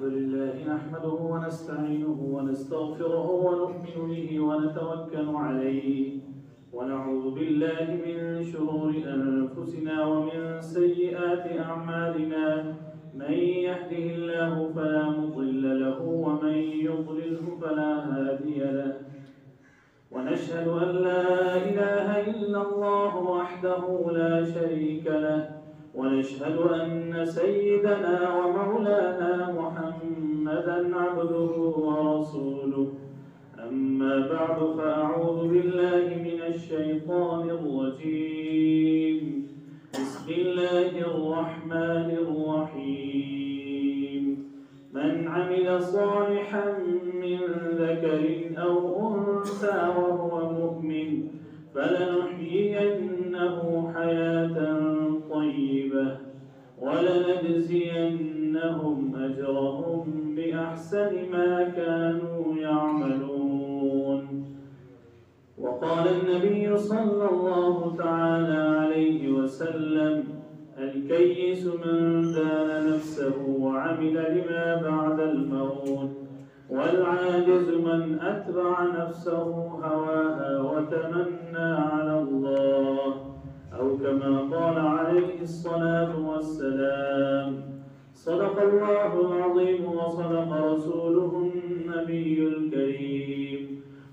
الحمد لله نحمده ونستعينه ونستغفره ونؤمن به ونتوكل عليه ونعوذ بالله من شرور أنفسنا ومن سيئات أعمالنا من يهده الله فلا مضل له ومن يضلله فلا هادي له ونشهد أن لا إله إلا الله وحده لا شريك له ونشهد أن سيدنا ومولانا محمدا عبده ورسوله أما بعد فأعوذ بالله من الشيطان الرجيم بسم الله الرحمن الرحيم من عمل صالحا من ذكر أو أنثى وهو مؤمن فلنحيينه حياة طيبة ولنجزينهم أجرهم بأحسن ما كانوا يعملون. وقال النبي صلى الله تعالى عليه وسلم الكيس من دان نفسه وعمل لما بعد الموت والعاجز من أتبع نفسه هواها وتمنى على الله أو كما قال عليه الصلاة والسلام. صدق الله العظيم وصدق رسوله النبي الكريم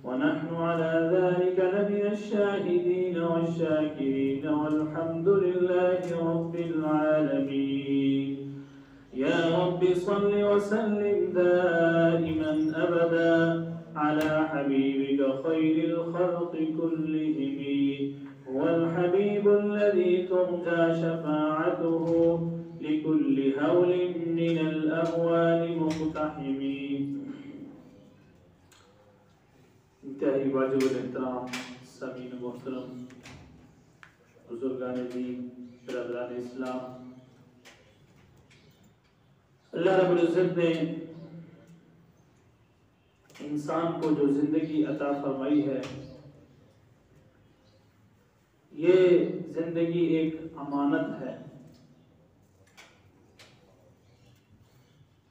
ونحن على ذلك لمن الشاهدين والشاكرين والحمد لله رب العالمين. يا رب صل وسلم دائما أبدا على حبيبك خير الخلق كلهم هو الحبيب الذي ترجى شفاعته لكل هول من الأهوال مقتحم. انتہائی واجب الاحترام سامعین محترم بزرگان دین برادران اسلام، اللہ رب العزت نے انسان کو جو زندگی عطا فرمائی ہے، یہ زندگی ایک امانت ہے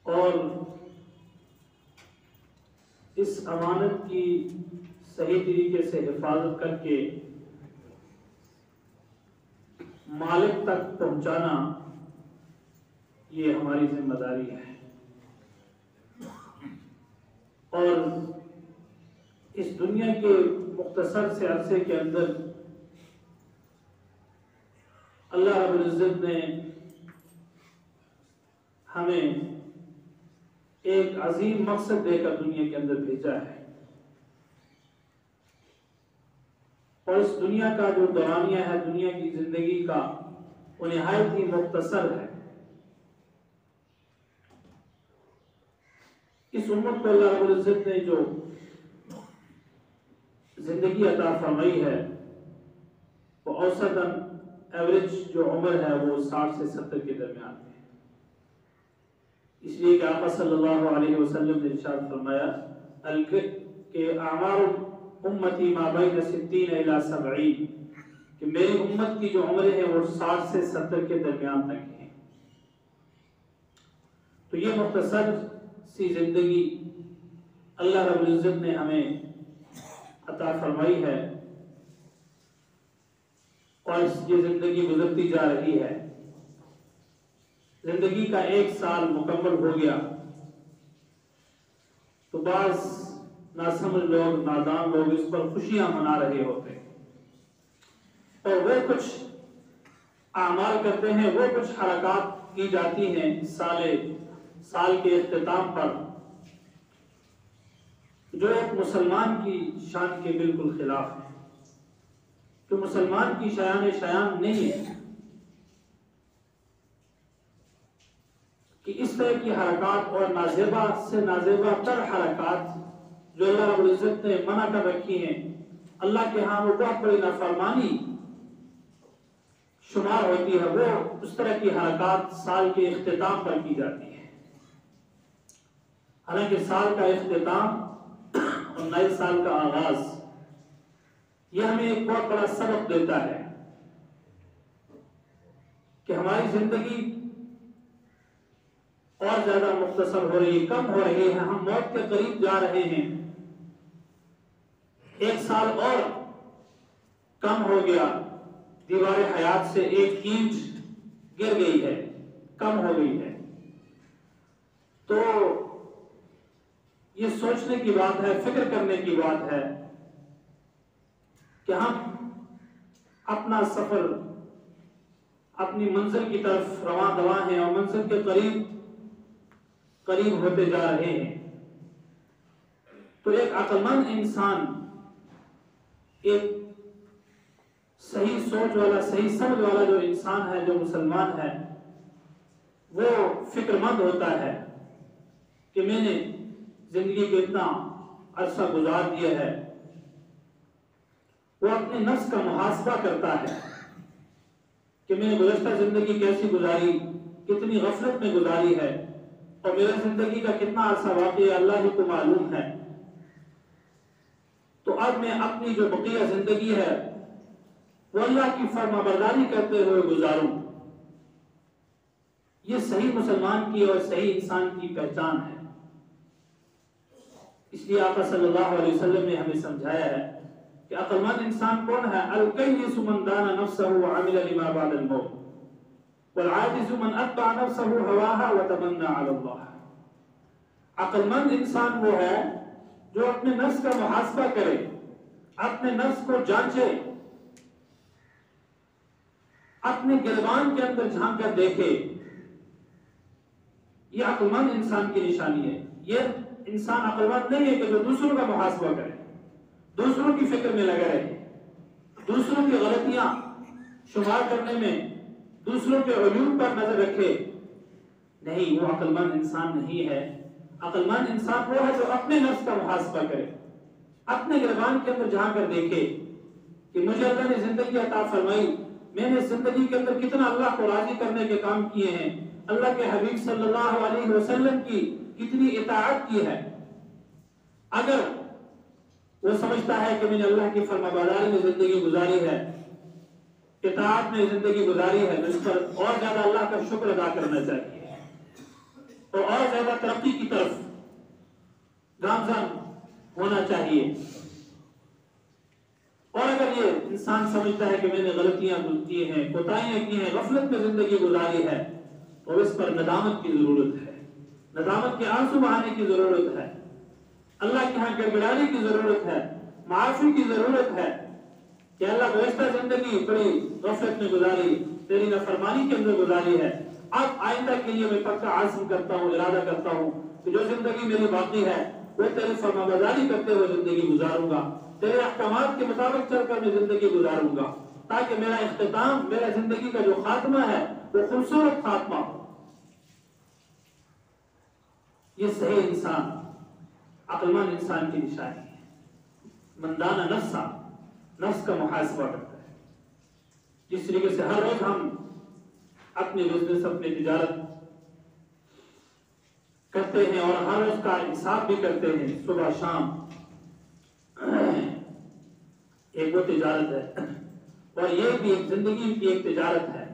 اور اس امانت کی صحیح طریقے سے حفاظت کر کے مالک تک پہنچانا یہ ہماری ذمہ داری ہے. اور اس دنیا کے مختصر سے عرصے کے اندر اللہ رب العزت نے ہمیں ایک عظیم مقصد دے کر دنیا کے اندر بھیجا ہے، اور اس دنیا کا جو دورانیہ ہے، دنیا کی زندگی کا، وہ نہایت ہی مختصر ہے. اس امت کو اللہ رب العزت نے جو زندگی عطا فرمائی ہے، وہ اوسطاً ایوریج جو عمر ہے وہ 60 سے 70 کے درمیان ہے. اس لیے کہ آقا صلی اللہ علیہ وسلم نے ارشاد فرمایا کہ اعمار امتی ما بین 60 الی 70، کہ میری امت کی جو عمریں ہیں وہ 60 سے 70 کے درمیان تک ہیں. تو یہ مختصر سی زندگی اللہ رب العزت نے ہمیں عطا فرمائی ہے، اور یہ زندگی گزرتی جا رہی ہے. زندگی کا 1 سال مکمل ہو گیا تو بعض ناسمجھ لوگ، نادان لوگ اس پر خوشیاں منا رہے ہوتے ہیں، اور وہ کچھ اعمال کرتے ہیں، وہ کچھ حرکات کی جاتی ہیں سال کے اختتام پر، جو ایک مسلمان کی شان کے بالکل خلاف ہے، کہ مسلمان کی شایان نہیں ہے کہ اس طرح کی حرکات اور نازیبہ سے نازیبہ تر حرکات جو اللہ رب العزت نے منع کر رکھی ہیں، اللہ کے ہاں وہ بہت بڑی نافرمانی شمار ہوتی ہے. وہ اس طرح کی حرکات سال کے اختتام پر کی جاتی ہے. حالانکہ سال کا اختتام اور نئے سال کا آغاز یہ ہمیں ایک بہت بڑا سبق دیتا ہے کہ ہماری زندگی اور زیادہ مختصر ہو رہی ہے، کم ہو رہی ہے، ہم موت کے قریب جا رہے ہیں، 1 سال اور کم ہو گیا، دیوار حیات سے 1 اینچ گر گئی ہے، کم ہو گئی ہے۔ تو یہ سوچنے کی بات ہے، فکر کرنے کی بات ہے کہ ہم اپنا سفر اپنی منزل کی طرف رواں دواں ہیں اور منزل کے قریب ہوتے جا رہے ہیں۔ تو ایک عقل مند انسان، ایک صحیح سوچ والا، صحیح سمجھ والا جو انسان ہے، جو مسلمان ہے، وہ فکر مند ہوتا ہے کہ میں نے زندگی کو اتنا عرصہ گزار دیا ہے۔ وہ اپنے نفس کا محاسبہ کرتا ہے کہ میں نے گزشتہ زندگی کیسی گزاری، کتنی غفلت میں گزاری ہے، اور میرا زندگی کا کتنا عرصہ واقعی اللہ ہی کو معلوم ہے۔ تو اب میں اپنی جو بقیہ زندگی ہے وہ اللہ کی فرما برداری کرتے ہوئے گزاروں۔ یہ صحیح مسلمان کی اور صحیح انسان کی پہچان ہے۔ اس لیے آقا صلی اللہ علیہ وسلم نے ہمیں سمجھایا ہے کہ عقل مند انسان کون ہے؟ الکیس من دان نفسہ وعمل لما بعد الموت والعاجز من اتبع نفسہ ہواہا وتمنى علی اللہ۔ عقل مند انسان وہ ہے جو اپنے نفس کا محاسبہ کرے، اپنے نفس کو جانچے، اپنے گریبان کے اندر جھانک کر دیکھے۔ یہ عقل مند انسان کی نشانی ہے۔ یہ انسان عقل مند نہیں ہے کہ جو دوسروں کا محاسبہ کرے، دوسروں کی فکر میں لگا رہے، دوسروں کی غلطیاں شمار کرنے میں، دوسروں کے عیوب پر نظر رکھے۔ نہیں، وہ عقل مند انسان نہیں ہے۔ عقل مند انسان وہ ہے جو اپنے نفس کا محاسبہ کرے، اپنے گریبان کے اندر جھانک کر دیکھے کہ مجھے اللہ نے زندگی عطا فرمائی، میں نے زندگی کے اندر کتنا اللہ کو راضی کرنے کے کام کیے ہیں، اللہ کے حبیب صلی اللہ علیہ وسلم کی کتنی اطاعت کی ہے۔ اگر وہ سمجھتا ہے کہ میں نے اللہ کی فرما برداری میں زندگی گزاری ہے، اطاعت میں زندگی گزاری ہے، تو اس پر اور زیادہ اللہ کا شکر ادا کرنا چاہیے اور زیادہ ترقی کی طرف گامزن ہونا چاہیے۔ اور اگر یہ انسان سمجھتا ہے کہ میں نے غلطیاں کی ہیں، کوتاہیاں کی ہیں، غفلت میں زندگی گزاری ہے، تو اس پر ندامت کی ضرورت ہے، ندامت کے آنسو بہانے کی ضرورت ہے، اللہ کے ہاں گڑگڑانے کی ضرورت ہے، معافی کی ضرورت ہے کہ اللہ گزشتہ زندگی بڑی غفلت میں گزاری، تیری نافرمانی کے اندر گزاری ہے، اب آئندہ کے لیے میں پکا عزم کرتا ہوں، ارادہ کرتا ہوں کہ جو زندگی میری باقی ہے وہ تیری فرمانبرداری کرتے ہوئے زندگی گزاروں گا، تیرے احکامات کے مطابق چل کر میں زندگی گزاروں گا، تاکہ میرا اختتام، میرا زندگی کا جو خاتمہ ہے وہ خوبصورت خاتمہ ہو۔ یہ صحیح انسان، عقل مند انسان کی نشانی ہے۔ مندانہ نفسا، نفس کا محاسبہ کرتا ہے۔ جس طریقے سے ہر روز ہم اپنے بزنس، اپنی تجارت کرتے ہیں اور ہر روز کا حساب بھی کرتے ہیں، صبح شام، ایک وہ تجارت ہے، اور یہ بھی ایک زندگی کی ایک تجارت ہے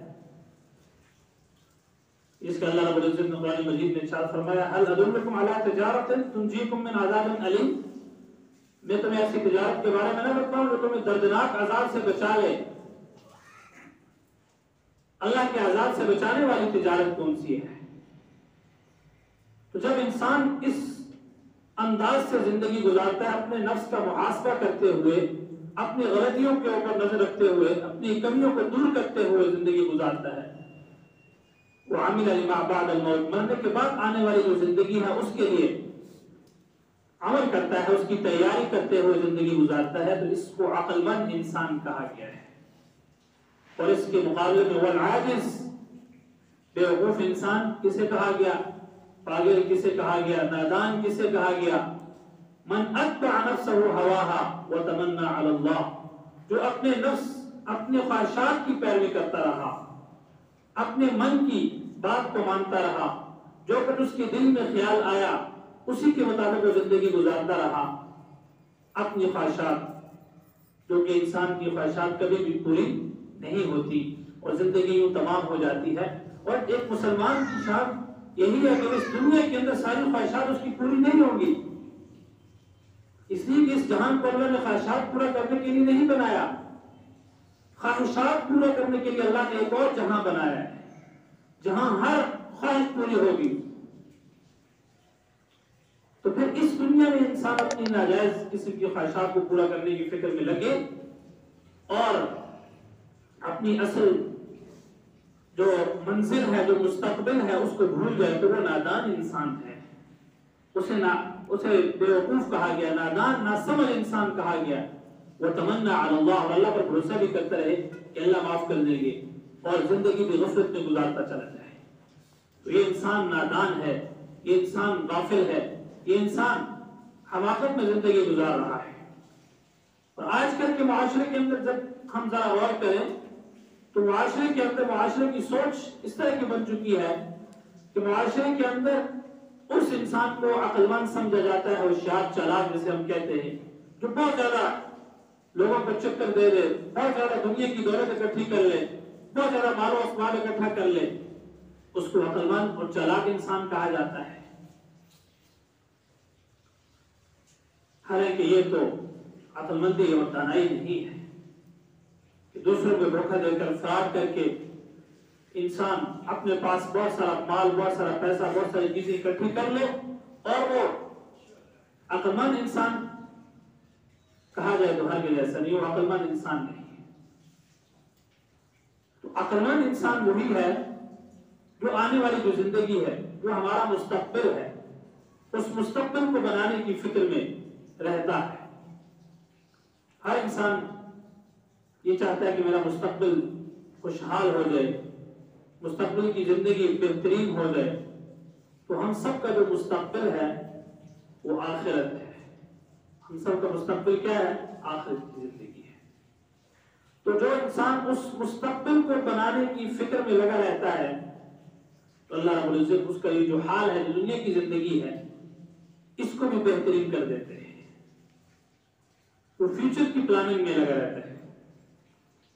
جس کا اللہ رب العزت نے قرآن مجید میں ارشاد فرمایا، هل ادلکم علی تجارۃ تنجیکم من عذاب علیم، میں تمہیں ایسی تجارت کے بارے میں نہ بتاؤں جو تمہیں دردناک عذاب سے بچا لے۔ اللہ کے عذاب سے بچانے والی تجارت کون سی ہے؟ تو جب انسان اس انداز سے زندگی گزارتا ہے، اپنے نفس کا محاسبہ کرتے ہوئے، اپنی غلطیوں کے اوپر نظر رکھتے ہوئے، اپنی کمیوں کو دور کرتے ہوئے زندگی گزارتا ہے، وعمل لما بعد الموت، مرنے کے بعد آنے والی جو زندگی ہے اس کے لیے عمل کرتا ہے، اس کی تیاری کرتے ہوئے زندگی گزارتا ہے، تو اس کو عقل مند انسان کہا گیا ہے۔ اور اس کے مقابلے میں والعاجز، بیوقوف انسان کسے کہا گیا؟ پاگل کسے کہا گیا؟ نادان کسے کہا گیا؟ من اتبع نفسہ ہواہا وتمنى علی اللہ، جو اپنے نفس، اپنے خواہشات کی پیروی کرتا رہا، اپنے من کی بات کو مانتا رہا، جو کچھ اس کے دل میں خیال آیا اسی کے مطابق وہ زندگی گزارتا رہا، اپنی خواہشات، جو کہ انسان کی خواہشات کبھی بھی پوری نہیں ہوتی اور زندگی یوں تمام ہو جاتی ہے۔ اور ایک مسلمان کی شان یہی ہے کہ اس دنیا کے اندر ساری خواہشات اس کی پوری نہیں ہوں گی، اس لیے کہ اس جہان کو اللہ نے خواہشات پورا کرنے کے لیے نہیں بنایا، خواہشات پورا کرنے کے لیے اللہ نے ایک اور جہاں بنایا ہے جہاں ہر خواہش پوری ہوگی۔ تو پھر اس دنیا میں انسان اپنی ناجائز قسم کی خواہشات کو پورا کرنے کی فکر میں لگے اور اپنی اصل جو منزل ہے، جو مستقبل ہے، اس کو بھول جائے تو وہ نادان انسان ہے، اسے بیوقوف کہا گیا، نادان ناسمجھ انسان کہا گیا۔ وَتَمَنَّا عَلَى اللَّهِ، اور اللہ پر بھروسہ بھی کرتا رہے کہ اللہ معاف کر دیں گے اور زندگی بھی غفلت میں گزارتا چلا جائے۔ تو یہ انسان نادان ہے، یہ انسان غافل ہے، یہ انسان حماقت میں زندگی گزار رہا ہے۔ اور آج کل کے معاشرے کے اندر جب ہم ذرا غور کریں تو معاشرے کے اندر معاشرے کی سوچ اس طرح کی بن چکی ہے کہ معاشرے کے اندر اس انسان کو عقل مند سمجھا جاتا ہے، ہوشیار چالاک جسے ہم کہتے ہیں، جو بہت زیادہ لوگوں کو چکر دے دے، بہت زیادہ دنیا کی دولت اکٹھی کر لے، بہت زیادہ مال و اسباب اکٹھا کر لے، اس کو عقل مند اور چالاک انسان کہا جاتا ہے۔ حالانکہ یہ تو عقل مندی اور دانائی نہیں ہے کہ دوسروں کو دھوکہ دے کر فراڈ کر کے انسان اپنے پاس بہت سارا مال، بہت سارا پیسہ، بہت ساری چیزیں اکٹھی کر لے اور وہ عقل مند انسان کہا جائے تو ہرگز ایسا نہیں، وہ عقل مند انسان نہیں ہے۔ تو عقل مند انسان وہی ہے جو آنے والی جو زندگی ہے، جو ہمارا مستقبل ہے، اس مستقبل کو بنانے کی فکر میں رہتا ہے۔ ہر انسان یہ چاہتا ہے کہ میرا مستقبل خوشحال ہو جائے، مستقبل کی زندگی بہترین ہو جائے۔ تو ہم سب کا جو مستقبل ہے وہ آخرت ہے، ہم سب کا مستقبل کیا ہے؟ آخرت کی زندگی ہے۔ تو جو انسان اس مستقبل کو بنانے کی فکر میں لگا رہتا ہے تو اللہ رب العزت اس کا یہ جو حال ہے، جو دنیا کی زندگی ہے، اس کو بھی بہترین کر دیتے ہیں۔ وہ فیوچر کی پلاننگ میں لگا رہتا ہے،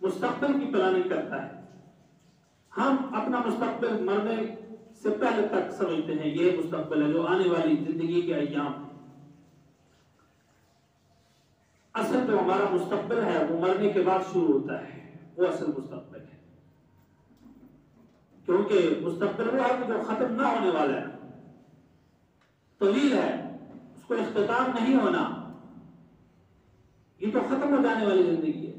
مستقبل کی پلاننگ کرتا ہے۔ ہم اپنا مستقبل مرنے سے پہلے تک سمجھتے ہیں یہ مستقبل ہے، جو آنے والی زندگی کے ایام ہے۔ اصل جو ہمارا مستقبل ہے وہ مرنے کے بعد شروع ہوتا ہے، وہ اصل مستقبل ہے، کیونکہ مستقبل وہ ہے جو ختم نہ ہونے والا ہے، طویل ہے، اس کو اختتام نہیں ہونا، یہ تو ختم ہو جانے والی زندگی ہے۔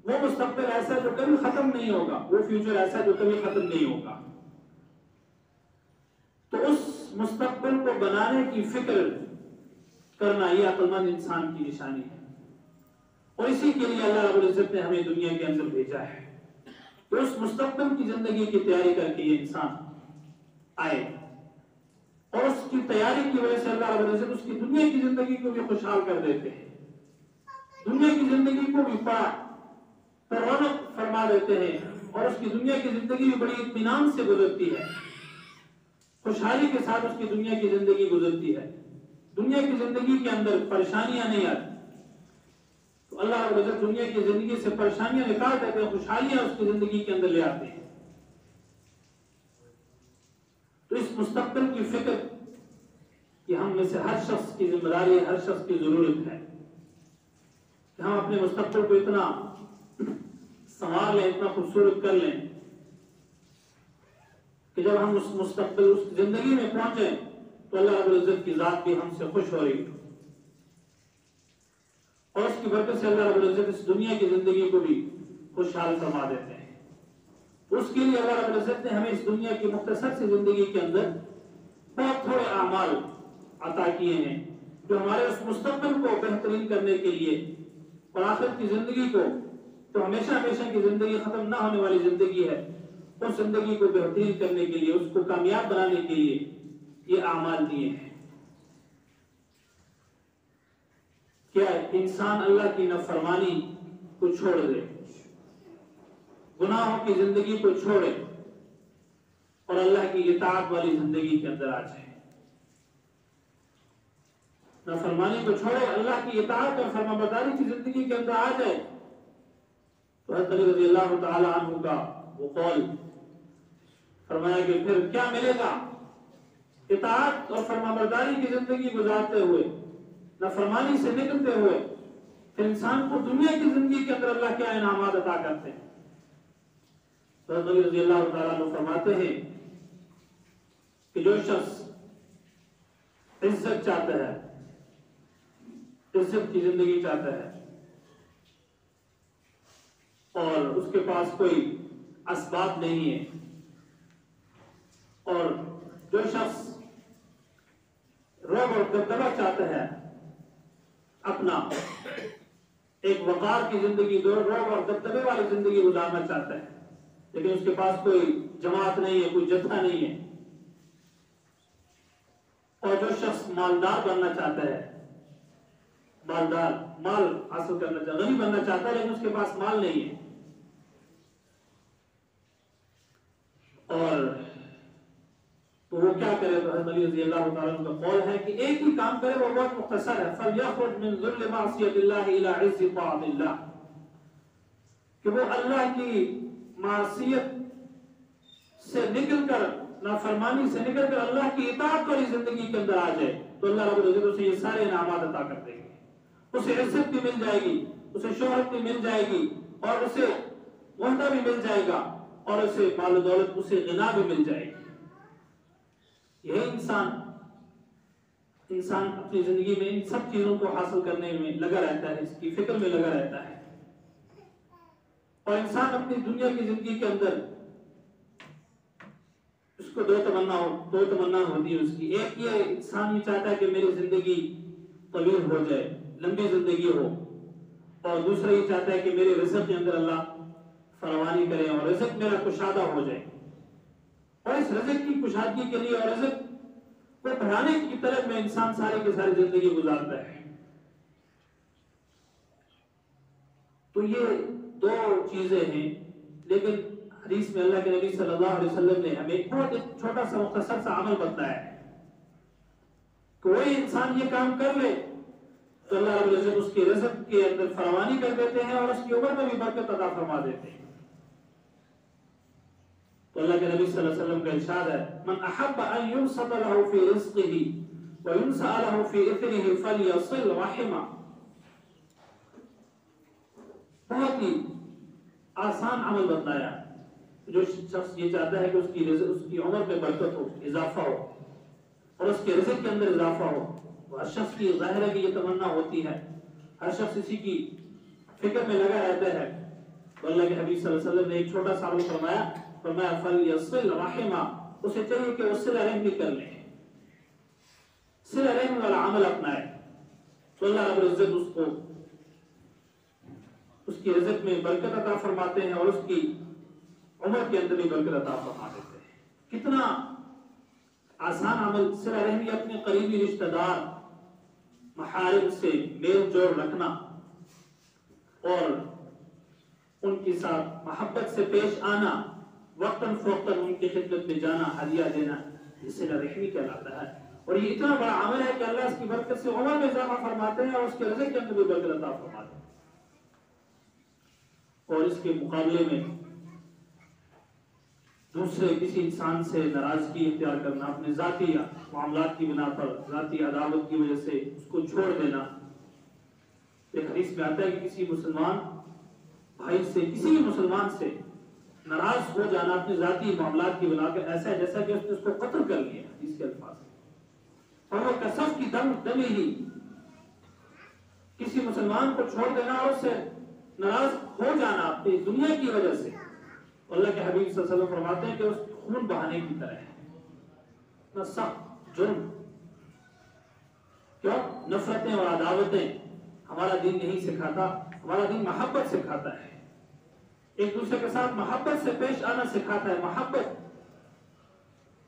وہ مستقبل ایسا جو کبھی ختم نہیں ہوگا، وہ فیوچر ایسا جو کبھی ختم نہیں ہوگا۔ تو اس مستقبل کو بنانے کی فکر کرنا یہ عقل مند انسان کی نشانی ہے، اور اسی کے لیے اللہ رب العزت نے ہمیں دنیا کے اندر بھیجا ہے کہ اس مستقبل کی زندگی کی تیاری کر کے یہ انسان آئے، اور اس کی تیاری کی وجہ سے اللہ رب العزت اس کی دنیا کی زندگی کو بھی خوشحال کر دیتے ہیں، دنیا کی زندگی کو بھی پر رونق فرما دیتے ہیں، اور اس کی دنیا کی زندگی بھی بڑی اطمینان سے گزرتی ہے، خوشحالی کے ساتھ اس کی دنیا کی زندگی گزرتی ہے۔ دنیا کی زندگی کے اندر پریشانیاں نہیں آتی، تو اللہ رب العزت دنیا کی زندگی سے پریشانیاں نکال دیتے ہیں، خوشحالیاں اس کی زندگی کے اندر لے آتے ہیں۔ تو اس مستقبل کی فکر کہ ہم میں سے ہر شخص کی ذمہ داری ہے، ہر شخص کی ضرورت ہے کہ ہم اپنے مستقبل کو اتنا سنوار لیں، اتنا خوبصورت کر لیں کہ جب ہم اس مستقبل، اس زندگی میں پہنچیں تو اللہ رب العزت کی ذات بھی ہم سے خوش ہو رہی، اور اس کی برکت سے اللہ رب العزت اس دنیا کی زندگی کو بھی خوشحال فرما دیتے ہیں۔ اس کے لیے اللہ رب العزت نے ہمیں اس دنیا کی مختصر سی زندگی کے اندر بہت تھوڑے اعمال عطا کیے ہیں جو ہمارے اس مستقبل کو بہترین کرنے کے لیے، اور آخرت کی زندگی کو تو ہمیشہ ہمیشہ کی زندگی، ختم نہ ہونے والی زندگی ہے، اس زندگی کو بہترین کرنے کے لیے، اس کو کامیاب بنانے کے لیے یہ اعمال دیے ہیں۔ کیا انسان اللہ کی نافرمانی کو چھوڑ دے، گناہوں کی زندگی کو چھوڑے اور اللہ کی اطاعت والی زندگی کے اندر آ جائے، نافرمانی کو چھوڑے، اللہ کی اطاعت اور فرمانبرداری کی زندگی کے اندر آ جائے، تو حضرت علی رضی اللہ تعالی عنہ کا وہ قول فرمایا کہ پھر کیا ملے گا؟ اطاعت اور فرمانبرداری کی زندگی گزارتے ہوئے، نافرمانی سے نکلتے ہوئے، پھر انسان کو دنیا کی زندگی کے اندر اللہ کیا انعامات عطا کرتے ہیں۔ حضرت علی رضی اللہ تعالیٰ عنہ فرماتے ہیں کہ جو شخص عزت چاہتا ہے، عزت کی زندگی چاہتا ہے، اور اس کے پاس کوئی اسباب نہیں ہے، اور جو شخص رعب اور دبدبہ چاہتا ہے، اپنا ایک وقار کی زندگی، رعب اور دبدبے والی زندگی گزارنا چاہتا ہے، لیکن اس کے پاس کوئی جماعت نہیں ہے، کوئی جتھا نہیں ہے، اور جو شخص مالدار بننا چاہتا ہے، مالدار، مال حاصل کرنا چاہتا ہے، غنی بننا چاہتا ہے، لیکن اس کے پاس مال نہیں ہے، اور تو وہ کیا کرے؟ تو حضرت علی رضی اللہ تعالیٰ عنہ کا قول ہے کہ ایک ہی کام کرے، وہ بہت مختصر ہے، فَلْيَخْرُجْ مِنْ ذُلِّ مَعْصِيَةِ اللَّهِ إِلَىٰ عِزِّ طَاعَةِ اللَّهِ، کہ وہ اللہ کی معصیت سے نکل کر، نافرمانی سے نکل کر اللہ کی اطاعت والی زندگی کے اندر آ جائے، تو اللہ رب العزت اسے یہ سارے انعامات عطا کر دیں گے۔ اسے عزت بھی مل جائے گی، اسے شہرت بھی مل جائے گی، اور اسے وحدہ بھی مل جائے گا، اور اسے مال و دولت، اسے غنا بھی مل جائے گی۔ یہ انسان اپنی زندگی میں ان سب چیزوں کو حاصل کرنے میں لگا رہتا ہے، اس کی فکر میں لگا رہتا ہے، اور انسان اپنی دنیا کی زندگی کے اندر اس کو دو تمنا ہوتی ہے اس کی۔ ایک یہ انسان یہ چاہتا ہے کہ میری زندگی طویل ہو جائے، لمبی زندگی ہو، اور دوسرا یہ چاہتا ہے کہ میرے رزق کے اندر اللہ فراوانی کرے اور رزق میرا کشادہ ہو جائے، اور اس رزق کی کشادگی کے لیے اور رزق کو بڑھانے کی طرف میں انسان ساری کی ساری زندگی گزارتا ہے۔ تو یہ دو چیزیں ہیں، لیکن حدیث میں اللہ کے نبی صلی اللہ علیہ وسلم نے ہمیں بہت ایک چھوٹا سا مختصر سا عمل بتایا ہے کہ وہی انسان یہ کام کر لے تو اللہ رب العزت اس کے رزق کے اندر فراوانی کر دیتے ہیں، اور اس کی عمر میں بھی برکت عطا فرما دیتے ہیں۔ تو اللہ کے نبی صلی اللہ علیہ وسلم کا ارشاد ہے، من احب ان يبسط له في رزقه وينسأ له في اثره فليصل رحمه۔ بہت ہی آسان عمل بتایا، جو شخص یہ چاہتا ہے کہ اس کی عمر میں برکت ہو، اضافہ ہو، اور اس کے رزق کے اندر اضافہ ہو، تو ہر شخص کی ظاہر ہے کہ یہ تمنا ہوتی ہے، ہر شخص اسی کی فکر میں لگا رہتا ہے۔ تو اللہ کے حبیب صلی اللہ علیہ وسلم نے ایک چھوٹا سا عمل فرمایا فَلْيَصِلْ رَحِمَهُ، اسے چاہیے کہ وہ صلہ رحمی کر لے، صلہ رحمی والا عمل اپنائے، تو اللہ رب العزت اس کو اس کی رزق میں برکت عطا فرماتے ہیں، اور اس کی عمر کے اندر بھی برکت عطا فرما دیتے ہیں۔ کتنا آسان عمل صلہ رحمی، اپنے قریبی رشتہ دار محارم سے میل جوڑ رکھنا، اور ان کے ساتھ محبت سے پیش آنا، وقتاً فوقتاً ان کی خدمت میں جانا، ہدیہ دینا، یہ صلہ رحمی کہلاتا ہے۔ اور یہ اتنا بڑا عمل ہے کہ اللہ اس کی برکت سے عمر میں اضافہ فرماتے ہیں، اور اس کے رزق کے اندر بھی برکت عطا فرماتے ہیں۔ اور اس کے مقابلے میں دوسرے کسی انسان سے ناراضگی اختیار کرنا، اپنے ذاتی معاملات کی بنا پر، ذاتی عداوت کی وجہ سے اس کو چھوڑ دینا۔ ایک حدیث میں آتا ہے کہ کسی مسلمان بھائی سے، کسی بھی مسلمان سے ناراض ہو جانا اپنے ذاتی معاملات کی بنا پر ایسا ہے جیسا کہ اس نے اس کو قتل کر لیا، حدیث کے الفاظ، اور وہ کسف کی دم ہی کسی مسلمان کو چھوڑ دینا اور اس سے ناراض ہو جانا اپنی دنیا کی وجہ سے، اللہ کے حبیب صلی اللہ علیہ وسلم فرماتے ہیں کہ اس خون بہانے کی طرح ہے، اتنا سخت جرم۔ کیوں؟ نفرتیں اور عداوتیں ہمارا دین نہیں سکھاتا، ہمارا دین محبت سکھاتا ہے، ایک دوسرے کے ساتھ محبت سے پیش آنا سکھاتا ہے، محبت۔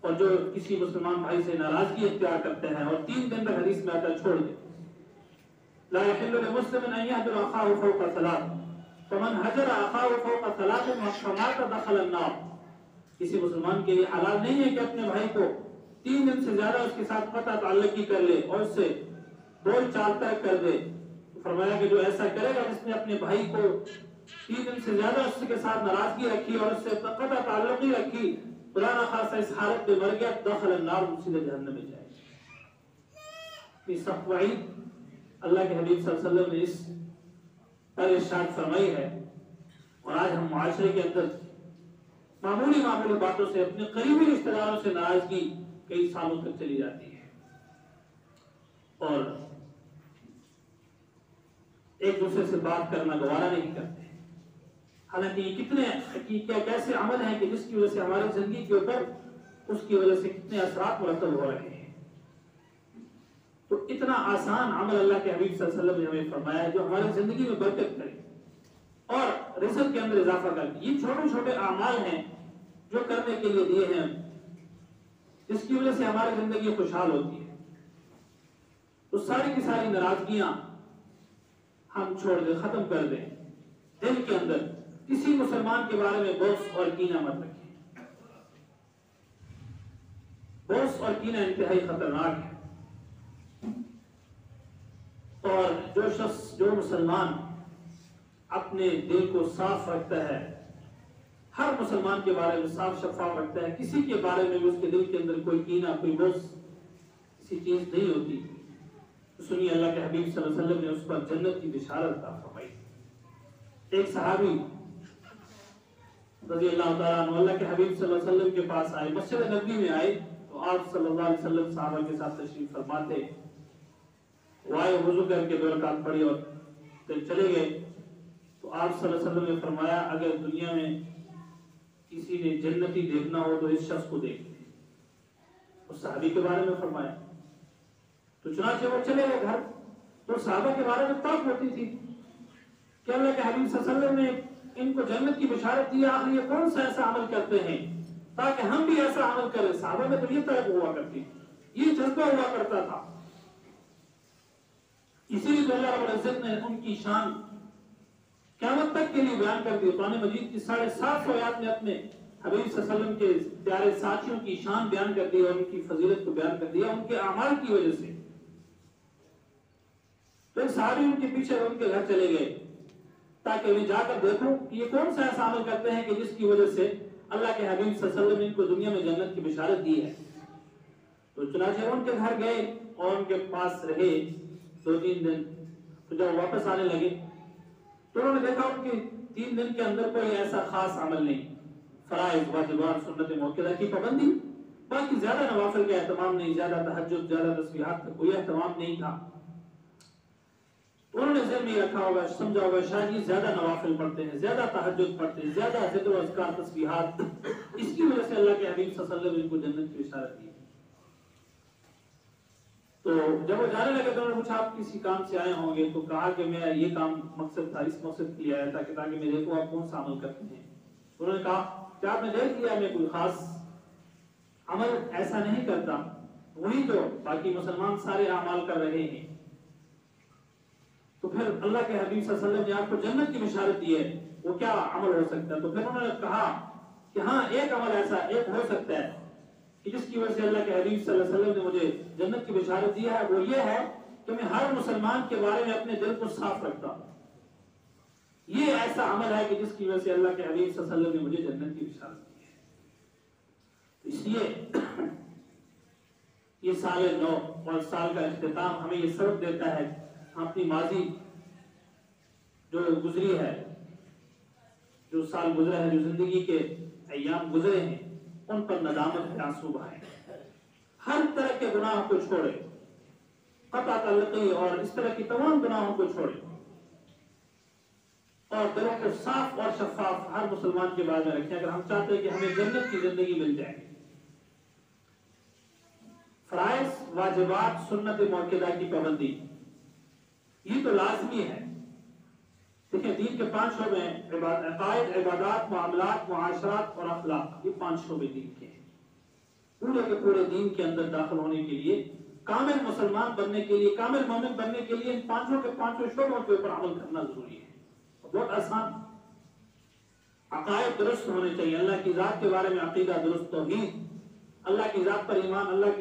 اور جو کسی مسلمان بھائی سے ناراضگی اختیار کرتے ہیں اور 3 دن تک حدیث میں آتا ہے چھوڑ دے، لا يحل لمسلم ان يهجر اخاه فوق 3 فمن هجر اخاه فوق 3 فمات دخل النار۔ کسی مسلمان کے لیے حلال نہیں ہے کہ اپنے بھائی کو 3 دن سے زیادہ اس کے ساتھ قطع تعلقی کر لے اور اس سے بول چال ترک کر دے۔ فرمایا کہ جو ایسا کرے گا، جس نے اپنے بھائی کو 3 دن سے زیادہ اس کے ساتھ ناراضگی رکھی اور اس سے قطع تعلقی رکھی، خدا نہ خاصہ اس حالت میں مر گیا دخل النار، سیدھے جہنم میں جائے گا۔ یہ سخت وعید اللہ کے حبیب صلی اللہ علیہ وسلم نے اس پر ارشاد فرمائی ہے، اور آج ہم معاشرے کے اندر معمولی باتوں سے اپنے قریبی رشتہ داروں سے ناراضگی کئی سالوں تک چلی جاتی ہے، اور ایک دوسرے سے بات کرنا گوارا نہیں کرتے، حالانکہ یہ کیسے عمل ہیں کہ جس کی وجہ سے ہماری زندگی کے اوپر اس کی وجہ سے کتنے اثرات مرتب ہو رہے ہیں۔ تو اتنا آسان عمل اللہ کے حبیب صلی اللہ علیہ وسلم نے ہمیں فرمایا ہے جو ہماری زندگی میں برکت کرے اور رزق کے اندر اضافہ کرے۔ یہ چھوٹے چھوٹے اعمال ہیں جو کرنے کے لیے دیے ہیں، جس کی وجہ سے ہماری زندگی خوشحال ہوتی ہے۔ تو ساری کی ساری ناراضگیاں ہم چھوڑ دیں، ختم کر دیں۔ دل کے اندر کسی مسلمان کے بارے میں بغض اور کینہ مت رکھیں۔ بغض اور کینہ انتہائی خطرناک ہے، اور جو مسلمان اپنے دل کو صاف رکھتا ہے، ہر مسلمان کے بارے میں صاف شفاف رکھتا ہے، کسی کے بارے میں اس کے دل کے اندر کوئی کینہ، کوئی بغض، کسی چیز نہیں ہوتی، تو سنیے اللہ کے حبیب صلی اللہ علیہ وسلم نے اس پر جنت کی بشارت عطا فرمائی۔ ایک صحابی رضی اللہ تعالیٰ عنہ اللہ کے حبیب صلی اللہ علیہ وسلم کے پاس آئے، مسجد نبوی میں آئے، تو آپ صلی اللہ علیہ وسلم صحابہ کے ساتھ تشریف فرما تھے۔ وہ آئے، وضو کر کے 2 رکعت پڑھی اور پھر چلے گئے۔ تو آپ صلی اللہ علیہ وسلم نے فرمایا اگر دنیا میں کسی نے جنتی دیکھنا ہو تو اس شخص کو دیکھ لیں۔ اس صحابی کے بارے میں فرمایا، تو چنانچہ وہ چلے گئے گھر۔ تو صحابہ کے بارے میں توقع ہوتی تھی کہ اللہ کے حبیب صلی اللہ علیہ وسلم نے ان کو جنت کی بشارت دی، آخر یہ کون سا ایسا عمل کرتے ہیں تاکہ ہم بھی ایسا عمل کریں۔ صحابہ میں تو یہ توقع ہوا کرتی، یہ جذبہ ہوا کرتا تھا۔ اسی لیے اللہ رب العزت نے ان کی شان قیامت تک کے لیے بیان کر دی۔ قرآن مجید کی 750 آیات میں اپنے حبیب صلی اللہ علیہ وسلم کے پیارے ساتھیوں کی شان بیان کر دی اور ان کی فضیلت کو بیان کر دیا ان کے اعمال کی وجہ سے۔ تو صحابی ان کے پیچھے ان کے گھر چلے گئے تاکہ میں جا کر دیکھوں کہ یہ کون سا ایسا عمل کرتے ہیں کہ جس کی وجہ سے اللہ کے حبیب صلی اللہ علیہ وسلم نے ان کو دنیا میں جنت کی بشارت دی ہے۔ تو چنانچہ ان کے گھر گئے اور ان کے پاس رہے 2-3 دن۔ تو جب واپس آنے لگے تو انہوں نے دیکھا ان کے 3 دن کے اندر کوئی ایسا خاص عمل نہیں، فرائض، واجبات، سنت موقعہ کی پابندی، باقی زیادہ نوافل کا اہتمام نہیں، زیادہ تہجد، زیادہ تسبیحات کا کوئی اہتمام نہیں تھا۔ انہوں نے ذہن میں رکھا ہوگا، سمجھا ہوگا شاید یہ زیادہ نوافل پڑھتے ہیں، زیادہ تہجد پڑھتے ہیں، زیادہ ذکر و اذکار، تسبیحات، اس کی وجہ سے اللہ کے حبیب صلی اللہ علیہ وسلم نے ان کو جنت کی بشارت دی۔ تو جب وہ جانے لگے تو انہوں نے پوچھا آپ کسی کام سے آئے ہوں گے؟ تو کہا کہ میں یہ کام مقصد تھا، اس مقصد کے لیے آیا تھا کہ تاکہ میں دیکھوں آپ کون سا عمل کرتے ہیں۔ انہوں نے کہا کہ آپ نے دیکھ لیا میں کوئی خاص عمل ایسا نہیں کرتا، وہی جو باقی مسلمان سارے اعمال کر رہے ہیں۔ تو پھر اللہ کے حبیب صلی اللہ علیہ وسلم نے آپ کو جنت کی بشارت دی ہے، وہ کیا عمل ہو سکتا ہے؟ تو پھر انہوں نے کہا کہ ہاں ایک عمل ایسا ایک ہو سکتا ہے کہ جس کی وجہ سے اللہ کے حبیب صلی اللہ علیہ وسلم نے مجھے جنت کی بشارت دی ہے، وہ یہ ہے کہ میں ہر مسلمان کے بارے میں اپنے دل کو صاف رکھتا ہوں۔ یہ ایسا عمل ہے کہ جس کی وجہ سے اللہ کے حبیب صلی اللہ علیہ وسلم نے مجھے جنت کی بشارت دی ہے۔ اس لیے یہ سال نو اور سال کا اختتام ہمیں یہ سبق دیتا ہے ہم اپنی ماضی جو گزری ہے، جو سال گزرا ہے، جو زندگی کے ایام گزرے ہیں، ان پر ندامت کے آنسو بہائیں، ہر طرح کے گناہوں کو چھوڑیں، قطع تعلقی اور اس طرح کی تمام گناہوں کو چھوڑیں، اور دلوں کو صاف اور شفاف ہر مسلمان کے بارے میں رکھیں اگر ہم چاہتے ہیں کہ ہمیں جنت کی زندگی مل جائے۔ فرائض، واجبات، سنت موقعہ کی پابندی یہ تو لازمی ہے۔ دیکھیں دین کے 5 شعبے ہیں، عقائد، عبادات، معاملات، معاشرات اور اخلاق، یہ 5 شعبے دین کے ہیں۔ پورے کے پورے دین کے اندر داخل ہونے کے لیے، کامل مسلمان بننے کے لیے، کامل مومن بننے کے لیے ان 5 کے 5 شعبوں کے اوپر عمل کرنا ضروری ہے۔ بہت آسان، عقائد درست ہونے چاہیے، اللہ کی ذات کے بارے میں عقیدہ درست، توحید، اللہ کی ذات پر ایمان، اللہ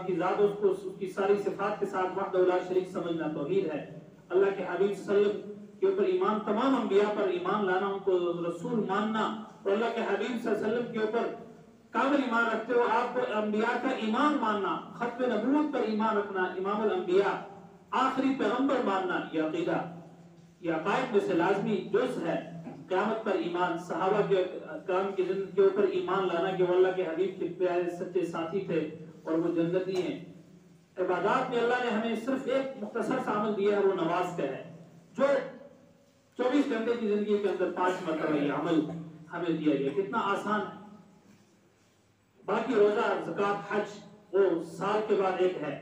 کی ذات اس کو اس کی ساری صفات کے ساتھ وحدہ لا شریک سمجھنا توحید ہے۔ اللہ کے حبیب صلی اللہ علیہ وسلم کے اوپر ایمان، تمام انبیاء پر ایمان لانا، ان کو رسول ماننا، اور اللہ کے حبیب صلی اللہ علیہ وسلم کے اوپر کامل ایمان رکھتے ہو، آپ کو انبیاء کا ایمان ماننا، ختم نبوت پر ایمان رکھنا، امام الانبیاء آخری پیغمبر ماننا، یہ عقیدہ، یہ عقائد میں سے لازمی جز ہے۔ قیامت پر ایمان، صحابہ کے کرام کی زندگی کے اوپر ایمان لانا کہ وہ اللہ کے حبیب کے پیارے سچے ساتھی تھے اور وہ جنتی ہیں۔ عبادات میں اللہ نے ہمیں صرف ایک مختصر سا عمل دیا ہے، وہ نماز کا ہے، جو 24 گھنٹے کی زندگی کے اندر 5 مرتبہ یہ عمل ہمیں دیا گیا، کتنا آسان ہے۔ باقی روزہ، زکوٰۃ، حج وہ سال کے بعد ایک ہے۔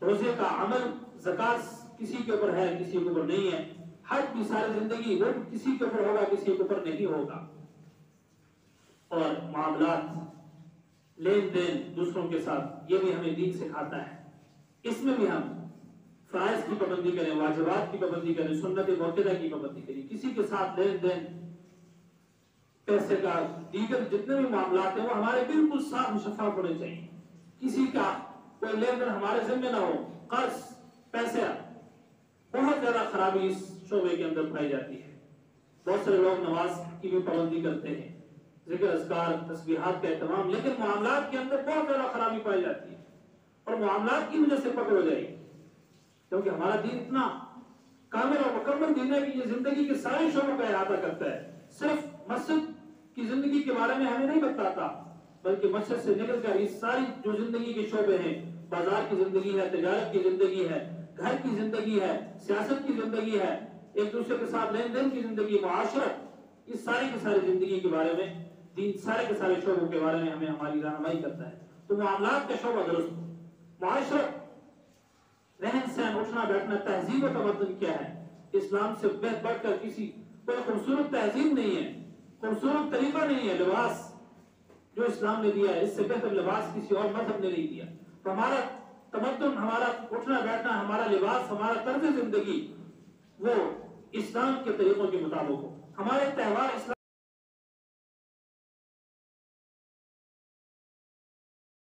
روزے کا عمل، زکوٰۃ کسی کے اوپر ہے، کسی کے اوپر نہیں ہے۔ حج بھی ساری زندگی وہ کسی کے اوپر ہوگا، کسی کے اوپر نہیں ہوگا۔ اور معاملات، لین دین دوسروں کے ساتھ، یہ بھی ہمیں دین سکھاتا ہے۔ اس میں بھی ہم فرائض کی پابندی کریں، واجبات کی پابندی کریں، سنت موقعہ کی پابندی کریں۔ کسی کے ساتھ لین دین، پیسے کا، دیگر جتنے بھی معاملات ہیں وہ ہمارے بالکل صاف شفاف ہونے چاہیے۔ کسی کا کوئی لین دین ہمارے ذمہ نہ ہو۔ قرض، پیسہ، بہت زیادہ خرابی اس شعبے کے اندر پائی جاتی ہے۔ بہت سارے لوگ نماز کی بھی پابندی کرتے ہیں، ذکر اذکار، تسبیحات کا اہتمام، لیکن معاملات کے اندر بہت زیادہ خرابی پائی جاتی ہے، اور معاملات کی وجہ سے پکڑ ہو جائے گی، کیونکہ ہمارا دین اتنا کامل اور مکمل دین ہے کہ یہ زندگی کے سارے شعبوں کا احاطہ کرتا ہے۔ صرف مسجد کی زندگی کے بارے میں ہمیں نہیں بتاتا، بلکہ مسجد سے نکل کر یہ ساری جو زندگی کے شعبے ہیں، بازار کی زندگی ہے، تجارت کی زندگی ہے، گھر کی زندگی ہے، سیاست کی زندگی ہے، ایک دوسرے کے ساتھ لین دین کی زندگی، معاشرت، اس ساری کی ساری زندگی کے بارے میں دین سارے کے سارے شعبوں کے بارے میں ہمیں ہماری رہنمائی کرتا ہے۔ تو معاملات کا شعبہ درست ہو، معاشرت، رہن سہن، اٹھنا بیٹھنا، تہذیب و تمدن کیا ہے، اسلام سے بڑھ کر کسی کوئی خوبصورت تہذیب نہیں ہے، خوبصورت طریقہ نہیں ہے۔ لباس جو اسلام نے دیا ہے، اس سے بہتر لباس کسی اور مذہب نے نہیں دیا۔ تو ہمارا تمدن، ہمارا اٹھنا بیٹھنا، ہمارا لباس، ہمارا طرز زندگی وہ اسلام کے طریقوں کے مطابق ہو۔ ہمارے تہوار اسلام